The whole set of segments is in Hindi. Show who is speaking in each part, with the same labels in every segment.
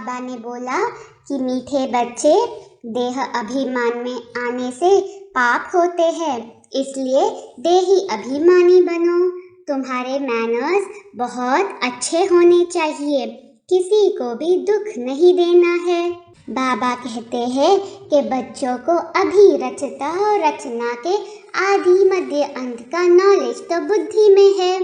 Speaker 1: बाबा ने बोला कि मीठे बच्चे, देह अभिमान में आने से पाप होते हैं, इसलिए देही अभिमानी बनो। तुम्हारे मैनर्स बहुत अच्छे होने चाहिए, किसी को भी दुख नहीं देना है। बाबा कहते हैं कि बच्चों को अभी रचता और रचना के आदि मध्य अंत का नॉलेज तो बुद्धि में है।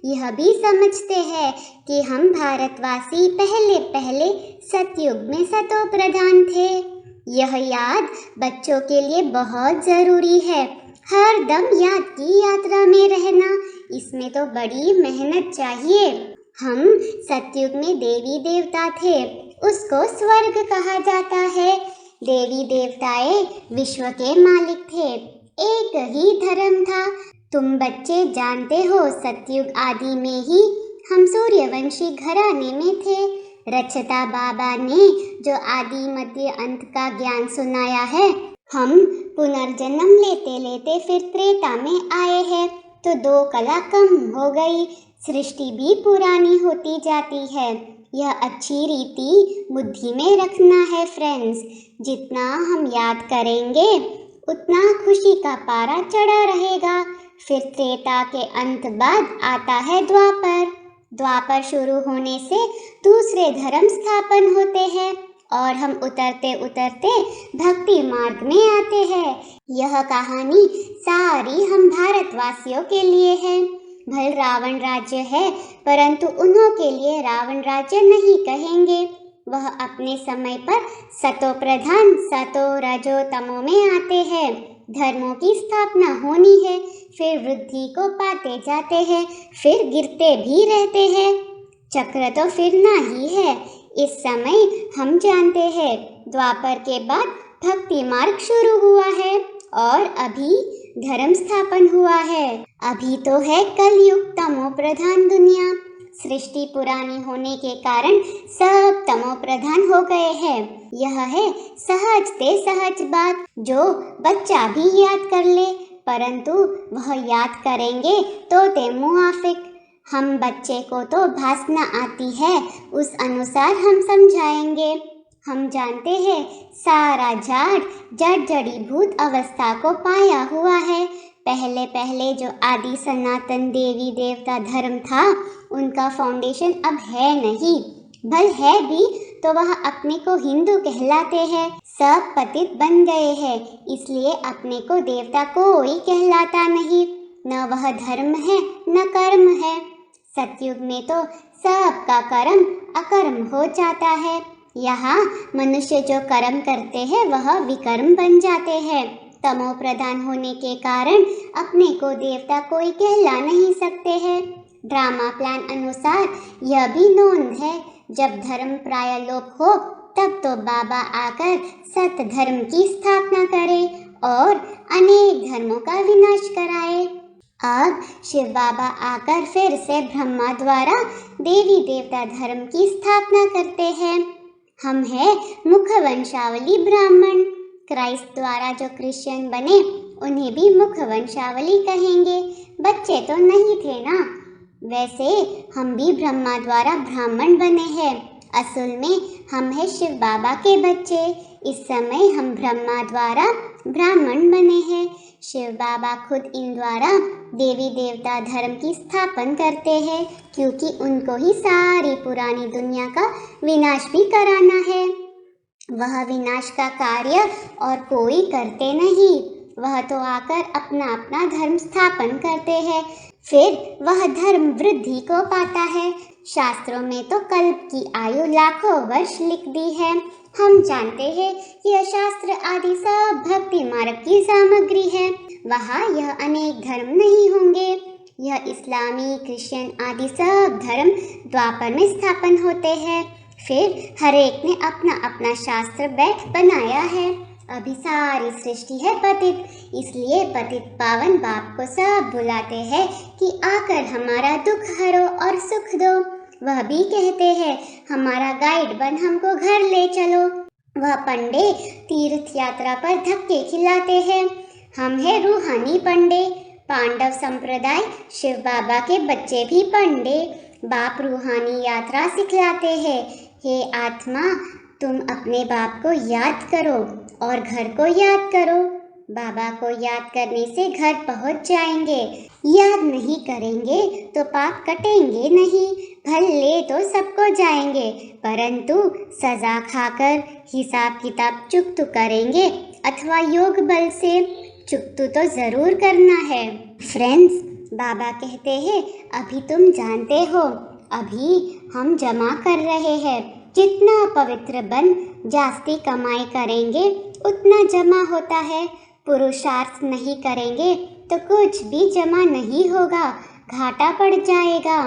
Speaker 1: यह भी समझते हैं कि हम भारतवासी पहले पहले सतयुग में सतो प्रधान थे। यह याद बच्चों के लिए बहुत जरूरी है। हर दम याद की यात्रा में रहना, इसमें तो बड़ी मेहनत चाहिए। हम सतयुग में देवी देवता थे, उसको स्वर्ग कहा जाता है। देवी देवताएं विश्व के मालिक थे, एक ही धर्म था। तुम बच्चे जानते हो, सतयुग आदि में ही हम सूर्यवंशी घराने में थे। रचता बाबा ने जो आदि मध्य अंत का ज्ञान सुनाया है, हम पुनर्जन्म लेते लेते फिर त्रेता में आए हैं, तो 2 कला कम हो गई, सृष्टि भी पुरानी होती जाती है। यह अच्छी रीति बुद्धि में रखना है फ्रेंड्स। जितना हम याद करेंगे उतना खुशी का पारा चढ़ा रहेगा। फिर त्रेता के अंत बाद आता है द्वापर। द्वापर शुरू होने से दूसरे धर्म स्थापन होते हैं और हम उतरते उतरते भक्ति मार्ग में आते हैं। यह कहानी सारी हम भारतवासियों के लिए है। भले रावण राज्य है, परंतु उन्हों के लिए रावण राज्य नहीं कहेंगे। वह अपने समय पर सतो प्रधान सतो रजो तमो में आते हैं। धर्मों की स्थापना होनी है, फिर वृद्धि को पाते जाते हैं, फिर गिरते भी रहते हैं। चक्र तो फिरना ही है। इस समय हम जानते हैं द्वापर के बाद भक्ति मार्ग शुरू हुआ है और अभी धर्म स्थापन हुआ है। अभी तो है कलयुग तमो प्रधान दुनिया। सृष्टि पुरानी होने के कारण सब तमो प्रधान हो गए हैं। यह है सहज ते सहज बात, जो बच्चा भी याद कर ले, परंतु वह याद करेंगे तो ते मुआफिक। हम बच्चे को तो भाषा आती है, उस अनुसार हम समझाएंगे। हम जानते हैं सारा झाड़ जड़ जड़ीभूत अवस्था को पाया हुआ है। पहले पहले जो आदि सनातन देवी देवता धर्म था, उनका फाउंडेशन अब है नहीं। भल है भी तो वह अपने को हिंदू कहलाते हैं। सब पतित बन गए हैं, इसलिए अपने को देवता कोई कहलाता नहीं। न वह धर्म है न कर्म है। सतयुग में तो सबका कर्म अकर्म हो जाता है। यहाँ मनुष्य जो कर्म करते हैं वह विकर्म बन जाते हैं। तमो प्रधान होने के कारण अपने को देवता कोई कहला नहीं सकते हैं। ड्रामा प्लान अनुसार यह भी नोंद है, जब धर्म प्राय लोप हो तब तो बाबा आकर सत धर्म की स्थापना करे और अनेक धर्मों का विनाश कराए। अब शिव बाबा आकर फिर से ब्रह्मा द्वारा देवी देवता धर्म की स्थापना करते हैं। हम हैं मुख वंशावली ब्राह्मण। क्राइस्ट द्वारा जो क्रिश्चियन बने उन्हें भी मुख वंशावली कहेंगे। बच्चे तो नहीं थे ना। वैसे हम भी ब्रह्मा द्वारा ब्राह्मण बने हैं। असल में हम हैं शिव बाबा के बच्चे। इस समय हम ब्रह्मा द्वारा ब्राह्मण बने हैं। शिव बाबा खुद इन द्वारा देवी देवता धर्म की स्थापन करते हैं, क्योंकि उनको ही सारी पुरानी दुनिया का विनाश भी कराना है। वह विनाश का कार्य और कोई करते नहीं। वह तो आकर अपना अपना धर्म स्थापन करते हैं, फिर वह धर्म वृद्धि को पाता है। शास्त्रों में तो कल्प की आयु लाखों वर्ष लिख दी है। हम जानते हैं यह शास्त्र आदि सब भक्ति मार्ग की सामग्री है। वहाँ यह अनेक धर्म नहीं होंगे। यह इस्लामी क्रिश्चियन आदि सब धर्म द्वापर में स्थापन होते हैं। फिर हर एक ने अपना अपना शास्त्र बैठ बनाया है। अभी सारी सृष्टि है पतित, इसलिए पतित पावन बाप को सब बुलाते हैं कि आकर हमारा दुख हरो और सुख दो। वह भी कहते हैं हमारा गाइड बन हमको घर ले चलो। वह पंडे तीर्थ यात्रा पर धक्के खिलाते हैं। हम हैं रूहानी पंडे। पांडव संप्रदाय शिव बाबा के बच्चे भी पंडे। बाप रूहानी यात्रा सिखलाते हैं हे आत्मा, तुम अपने बाप को याद करो और घर को याद करो। बाबा को याद करने से घर पहुंच जाएंगे। याद नहीं करेंगे तो पाप कटेंगे नहीं। भले तो सबको जाएंगे, परंतु सजा खाकर हिसाब किताब चुकता करेंगे अथवा योग बल से चुकता तो जरूर करना है। फ्रेंड्स, बाबा कहते हैं अभी तुम जानते हो, अभी हम जमा कर रहे हैं। जितना पवित्र बन जास्ती कमाई करेंगे उतना जमा होता है। पुरुषार्थ नहीं करेंगे तो कुछ भी जमा नहीं होगा, घाटा पड़ जाएगा।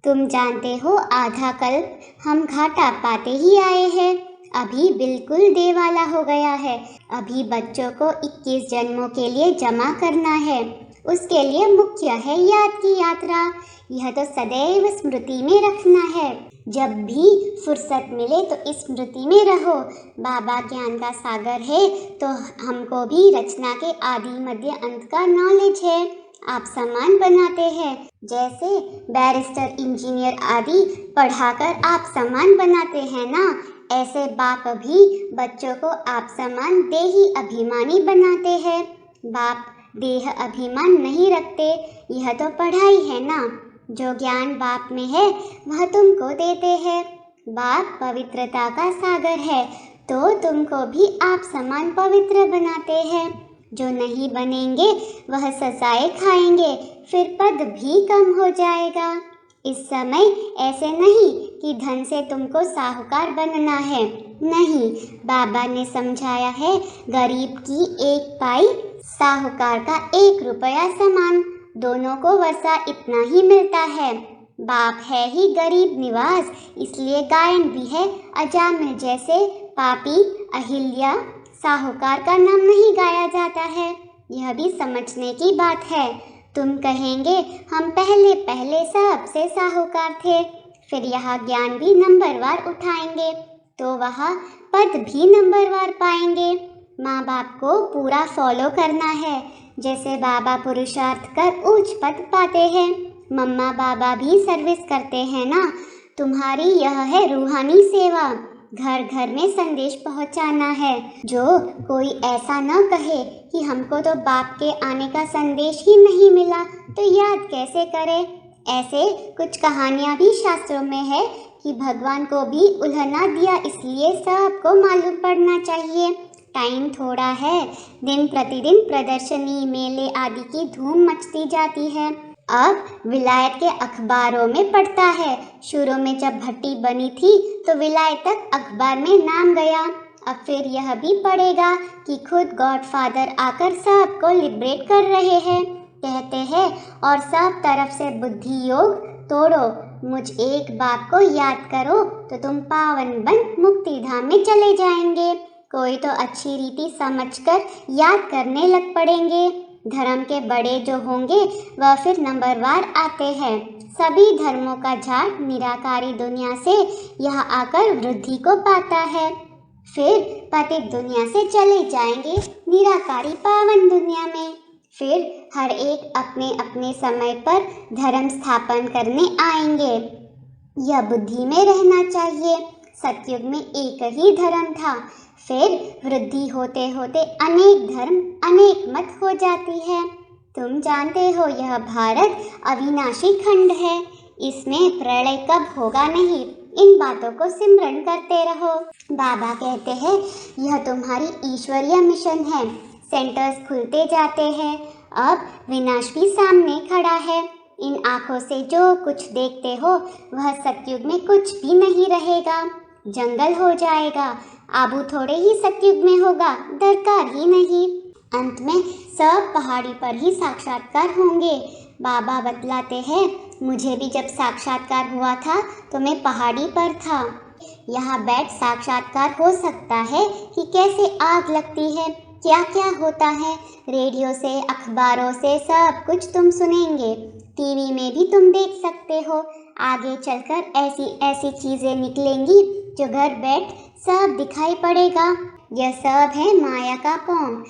Speaker 1: तुम जानते हो आधा कल्प हम घाटा पाते ही आए हैं। अभी बिल्कुल देवाला हो गया है। अभी बच्चों को 21 जन्मों के लिए जमा करना है। उसके लिए मुख्य है याद की यात्रा। यह तो सदैव स्मृति में रखना है। जब भी फुर्सत मिले तो इस स्मृति में रहो। बाबा ज्ञान का सागर है तो हमको भी रचना के आदि मध्य अंत का नॉलेज है। आप सामान बनाते हैं, जैसे बैरिस्टर, इंजीनियर आदि पढ़ाकर आप सामान बनाते हैं ना, ऐसे बाप भी बच्चों को आप समान देही अभिमानी बनाते हैं। बाप देह अभिमान नहीं रखते। यह तो पढ़ाई है ना। जो ज्ञान बाप में है वह तुमको देते हैं। बाप पवित्रता का सागर है तो तुमको भी आप समान पवित्र बनाते हैं। जो नहीं बनेंगे वह सजाएं खाएंगे, फिर पद भी कम हो जाएगा। इस समय ऐसे नहीं कि धन से तुमको साहूकार बनना है। नहीं, बाबा ने समझाया है गरीब की 1 पाई साहूकार का 1 रुपया समान। दोनों को वर्षा इतना ही मिलता है। बाप है ही गरीब निवास, इसलिए गायन भी है अजामिल जैसे पापी अहिल्या साहूकार का नाम नहीं गाया जाता है। यह भी समझने की बात है। तुम कहेंगे हम पहले पहले सबसे साहूकार थे, फिर यह ज्ञान भी नंबरवार उठाएंगे तो वह पद भी नंबरवार पाएंगे। माँ बाप को पूरा फॉलो करना है। जैसे बाबा पुरुषार्थ कर उच्च पद पाते हैं, मम्मा बाबा भी सर्विस करते हैं ना। तुम्हारी यह है रूहानी सेवा। घर घर में संदेश पहुंचाना है। जो कोई ऐसा न कहे कि हमको तो बाप के आने का संदेश ही नहीं मिला तो याद कैसे करे। ऐसे कुछ कहानियां भी शास्त्रों में है कि भगवान को भी उल्हना दिया, इसलिए सबको मालूम पड़ना चाहिए। टाइम थोड़ा है। दिन प्रतिदिन प्रदर्शनी, मेले आदि की धूम मचती जाती है। अब विलायत के अखबारों में पढ़ता है। शुरू में जब भट्टी बनी थी तो विलायत तक अखबार में नाम गया। अब फिर यह भी पढ़ेगा कि खुद गॉडफादर आकर सबको लिबरेट कर रहे हैं। कहते हैं और सब तरफ से बुद्धि योग तोड़ो, मुझ एक बाप को याद करो तो तुम पावन बन मुक्ति धाम में चले जाएंगे। कोई तो अच्छी रीति समझकर याद करने लग पड़ेंगे। धर्म के बड़े जो होंगे वह फिर नंबरवार आते हैं। सभी धर्मों का झाड़ निराकारी दुनिया से यह आकर वृद्धि को पाता है, फिर पतित दुनिया से चले जाएंगे निराकारी पावन दुनिया में। फिर हर एक अपने अपने समय पर धर्म स्थापन करने आएंगे। यह बुद्धि में रहना चाहिए। सतयुग में एक ही धर्म था, फिर वृद्धि होते होते अनेक धर्म अनेक मत हो जाती है। तुम जानते हो यह भारत अविनाशी खंड है, इसमें प्रलय कब होगा नहीं। इन बातों को सिमरन करते रहो। बाबा कहते हैं यह तुम्हारी ईश्वरीय मिशन है। सेंटर्स खुलते जाते हैं। अब विनाश भी सामने खड़ा है। इन आँखों से जो कुछ देखते हो वह सतयुग में कुछ भी नहीं रहेगा, जंगल हो जाएगा। आबू थोड़े ही सतयुग में होगा, दरकार ही नहीं। अंत में सब पहाड़ी पर ही साक्षात्कार होंगे। बाबा बतलाते हैं मुझे भी जब साक्षात्कार हुआ था तो मैं पहाड़ी पर था। यहाँ बैठ साक्षात्कार हो सकता है कि कैसे आग लगती है, क्या क्या होता है। रेडियो से अखबारों से सब कुछ तुम सुनेंगे, टीवी में भी तुम देख सकते हो। आगे चलकर ऐसी ऐसी चीज़ें निकलेंगी जो घर बैठ सब दिखाई पड़ेगा। यह सब है माया का पोंग।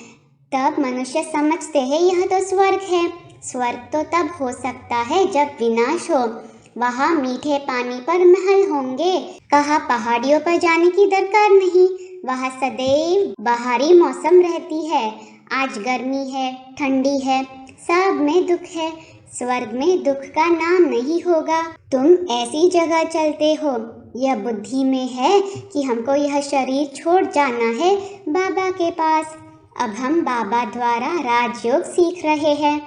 Speaker 1: तब मनुष्य समझते हैं यह तो स्वर्ग है। स्वर्ग तो तब हो सकता है जब विनाश हो। वहाँ मीठे पानी पर महल होंगे। कहा पहाड़ियों पर जाने की दरकार नहीं, वहाँ सदैव बाहरी मौसम रहती है। आज गर्मी है, ठंडी है, सब में दुख है। स्वर्ग में दुख का नाम नहीं होगा। तुम ऐसी जगह चलते हो, यह बुद्धि में है कि हमको यह शरीर छोड़ जाना है बाबा के पास। अब हम बाबा द्वारा राजयोग सीख रहे हैं।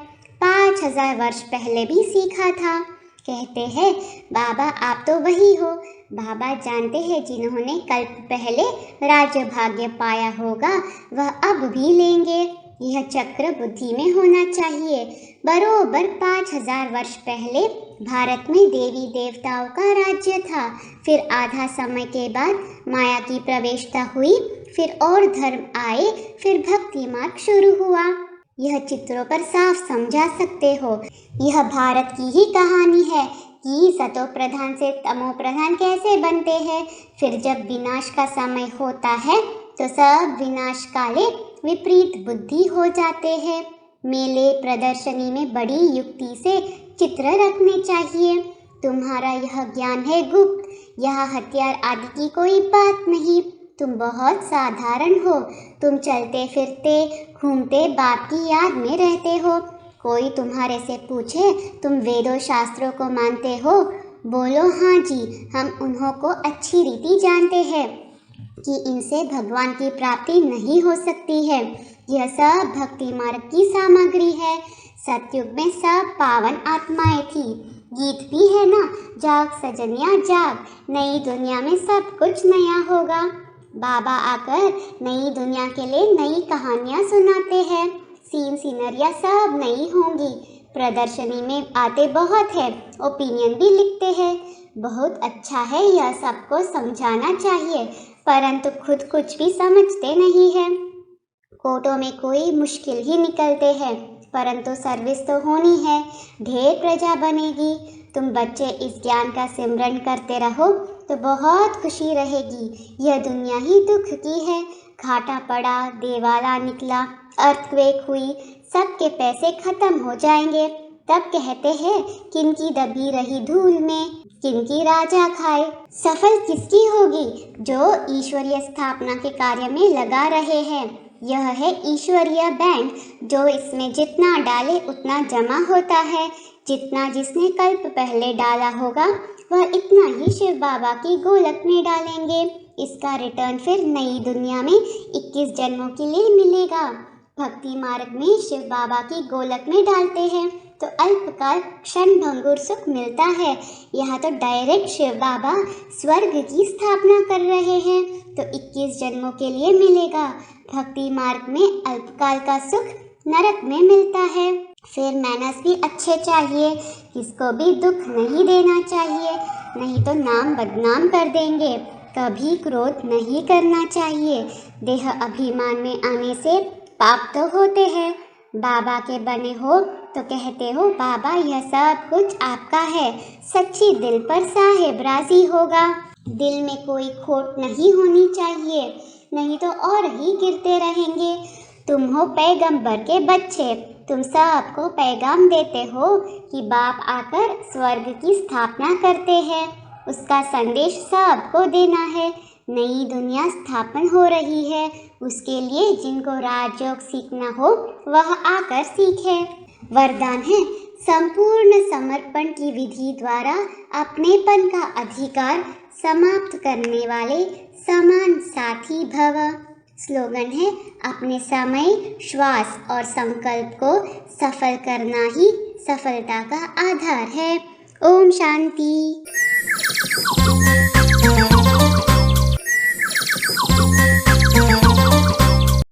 Speaker 1: 5000 वर्ष पहले भी सीखा था। कहते हैं बाबा आप तो वही हो। बाबा जानते हैं जिन्होंने कल्प पहले राज्य भाग्य पाया होगा वह अब भी लेंगे। यह चक्र बुद्धि में होना चाहिए। बरोबर 5000 वर्ष पहले भारत में देवी देवताओं का राज्य था। फिर आधा समय के बाद माया की प्रवेशता हुई, फिर और धर्म आए, फिर भक्ति मार्ग शुरू हुआ। यह चित्रों पर साफ समझा सकते हो। यह भारत की ही कहानी है कि सतो प्रधान से तमो प्रधान कैसे बनते हैं। फिर जब विनाश का समय होता है तो सब विनाश काले विपरीत बुद्धि हो जाते हैं। मेले प्रदर्शनी में बड़ी युक्ति से चित्र रखने चाहिए। तुम्हारा यह ज्ञान है गुप्त, यह हथियार आदि की कोई बात नहीं। तुम बहुत साधारण हो। तुम चलते फिरते घूमते बाप की याद में रहते हो। कोई तुम्हारे से पूछे तुम वेदों शास्त्रों को मानते हो, बोलो हाँ जी, हम उन्हों को अच्छी रीति जानते हैं कि इनसे भगवान की प्राप्ति नहीं हो सकती है। यह सब भक्ति मार्ग की सामग्री है। सतयुग में सब पावन आत्माएं थी। गीत भी है ना, जाग सजनिया जाग, नई दुनिया में सब कुछ नया होगा। बाबा आकर नई दुनिया के लिए नई कहानियाँ सुनाते हैं। सीन सीनरियाँ सब नई होंगी। प्रदर्शनी में आते बहुत है, ओपिनियन भी लिखते हैं। बहुत अच्छा है, यह सबको समझाना चाहिए, परंतु खुद कुछ भी समझते नहीं है। कोर्टों में कोई मुश्किल ही निकलते हैं, परंतु सर्विस तो होनी है, ढेर प्रजा बनेगी। तुम बच्चे इस ज्ञान का सिमरन करते रहो तो बहुत खुशी रहेगी। यह दुनिया ही दुख की है। घाटा पड़ा, देवाला निकला, अर्थक्वेक हुई, सबके पैसे खत्म हो जाएंगे। तब कहते हैं किनकी दबी रही धूल में किनकी राजा खाए। सफल किसकी होगी? जो ईश्वरीय स्थापना के कार्य में लगा रहे हैं। यह है ईश्वरीय बैंक, जो इसमें जितना डाले उतना जमा होता है। जितना जिसने कल्प पहले डाला होगा वह इतना ही शिव बाबा की गोलक में डालेंगे। इसका रिटर्न फिर नई दुनिया में 21 जन्मों के लिए मिलेगा। भक्ति मार्ग में शिव बाबा की गोलक में डालते हैं तो अल्पकाल क्षण भंगुर सुख मिलता है। यहाँ तो डायरेक्ट शिव बाबा स्वर्ग की स्थापना कर रहे हैं तो 21 जन्मों के लिए मिलेगा। भक्ति मार्ग में अल्पकाल का सुख नरक में मिलता है। फिर मैनर्स भी अच्छे चाहिए, किसको भी दुख नहीं देना चाहिए, नहीं तो नाम बदनाम कर देंगे। कभी क्रोध नहीं करना चाहिए। देह अभिमान में आने से पाप तो होते हैं। बाबा के बने हो तो कहते हो बाबा यह सब कुछ आपका है। सच्ची दिल पर साहेब राजी होगा। दिल में कोई खोट नहीं होनी चाहिए, नहीं तो और ही गिरते रहेंगे। तुम हो पैगंबर के बच्चे, तुम सबको पैगाम देते हो कि बाप आकर स्वर्ग की स्थापना करते हैं। उसका संदेश सबको देना है। नई दुनिया स्थापन हो रही है, उसके लिए जिनको राजयोग सीखना हो वह आकर सीखे। वरदान है संपूर्ण समर्पण की विधि द्वारा अपनेपन का अधिकार समाप्त करने वाले समान साथी भव। स्लोगन है अपने समय, श्वास और संकल्प को सफल करना ही सफलता का आधार है। ओम शांति।